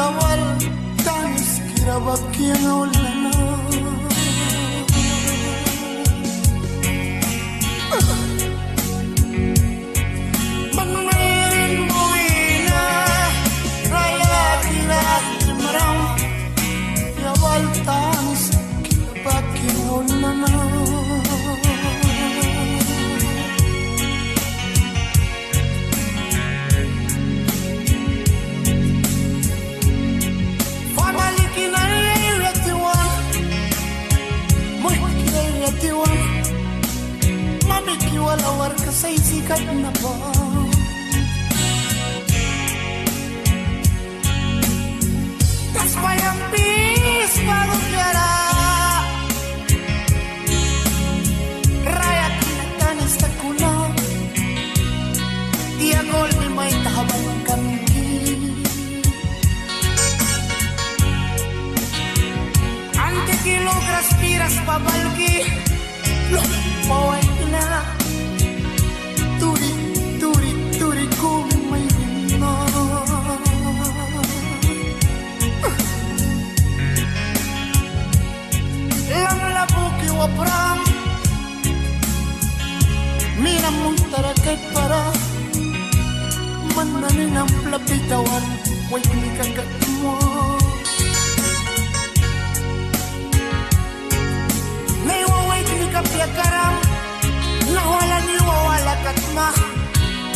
kawal tanis kirabak yang ulana Manmairin buina raya kilat meram kawal tanis kirabak yang ulana Walawar kasay sikat na ba Tas payampis bago kara Rakyat kinatanis na kuna Diagol ni may tahabang kami Antikilogras piras pabalgi Loh, paway na Turi ko may rina Lang labuki wapram Minam mong tarakay para Mananin ang plapitawan Way pinikagat mo Naiwaway tinikapyakaram Nawala ni wawala katma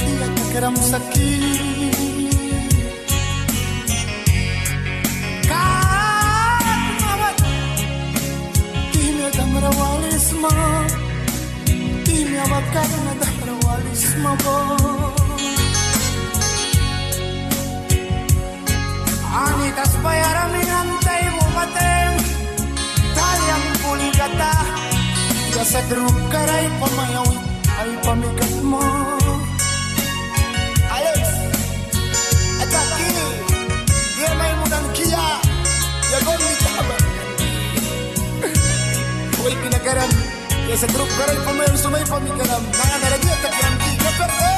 Dia karam sakit Katmawat Timya damrawalis ma Timya bakar na damrawalis ma bo Anitas bayaramin hantay mo mateng Talyang puligata Sa drug karay pamayaw ay pamikat mo Alex at aki dia may mudang kiya yagon ni taba Huwag pinagaram kaya sa drug karay pamayaw sumay pamikaram Nanganaragi at akiram ki kaperte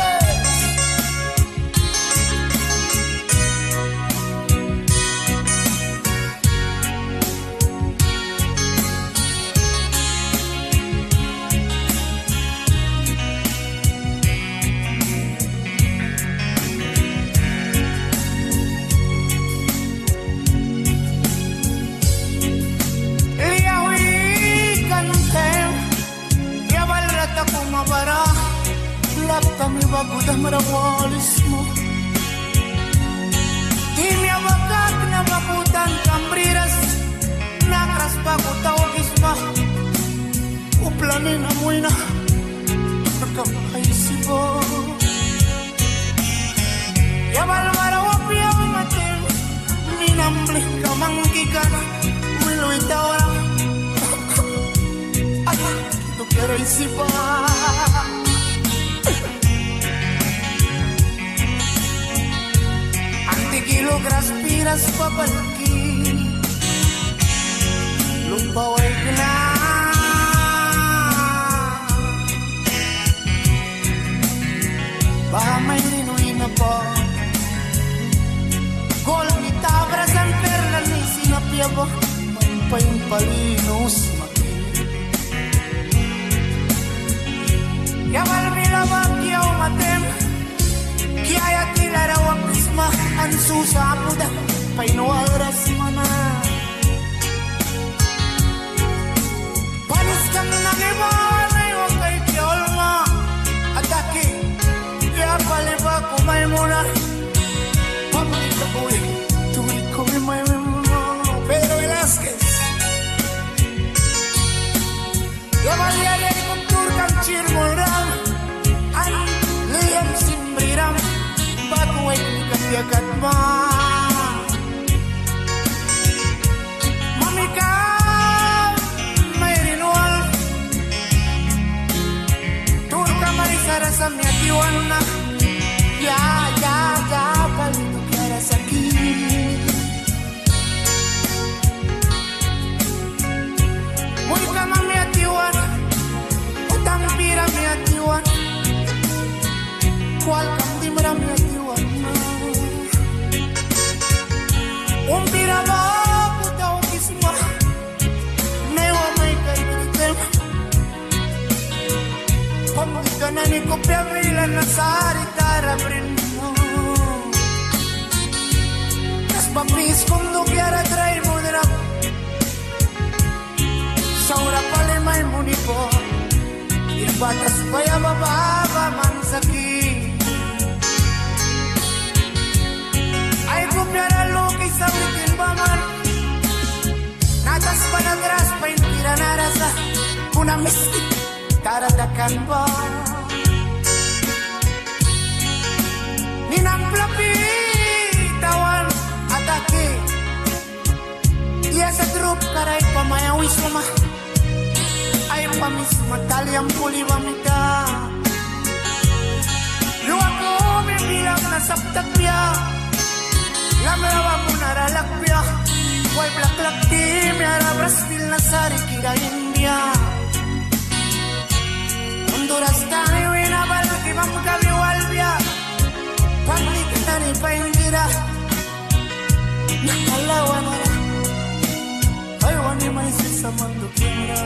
Kami bago damrawalis mo Timya bakak na bakutan kambriras Nakras bago tawagis ma Uplanin amoy na Nakapaisi ba Yabal marawap yaw matin Minambli ka manggigan Wiloy tawang At ito keraisi ba Kilogras piras papalki Lumpaway ka na Baka may rinuin na po Gol ni tabras ang perla ni sinapya ba May yung palinos maki Yamal milabang kiyaw matem Kiyaya kilarawang pisma Ang susapo da Painuwaras mana Panis kang nangiban Ay huwag kay kiyol nga Atake Kaya paliba kumay muna Pamilita ko eh Tuwi ko may muna Pedro Velasquez Gabalyari kong turkang chirmoram Ay liyam simbriram Bago ay kapiagat ma Mamikaw may rinual Turka marisara sa miyatiwan na Ya palito kara sakit Muy ka mamiyatiwan Utang pira miyatiwan Kual kam di maramiyatiwan na batas paya bababa man sakit. Ay kumyara luki sa wikin baman. Natas panagras pa intira narasa. Una miski karadakan ba. Ninamplapi tawan atake. Iya sa grup karay pamayawi suma. Ay pamis mataliang puli mamita. Luwa ko bibilang nasabtag biya. Lamlawa mo naralak biya. Way blaklak di miara Brasil na sari kira India. Honduras tayo inabal kimam kami walbia. Paglit na ni paindira. Nakalawa na ra. Ay wani may sisamang dukira.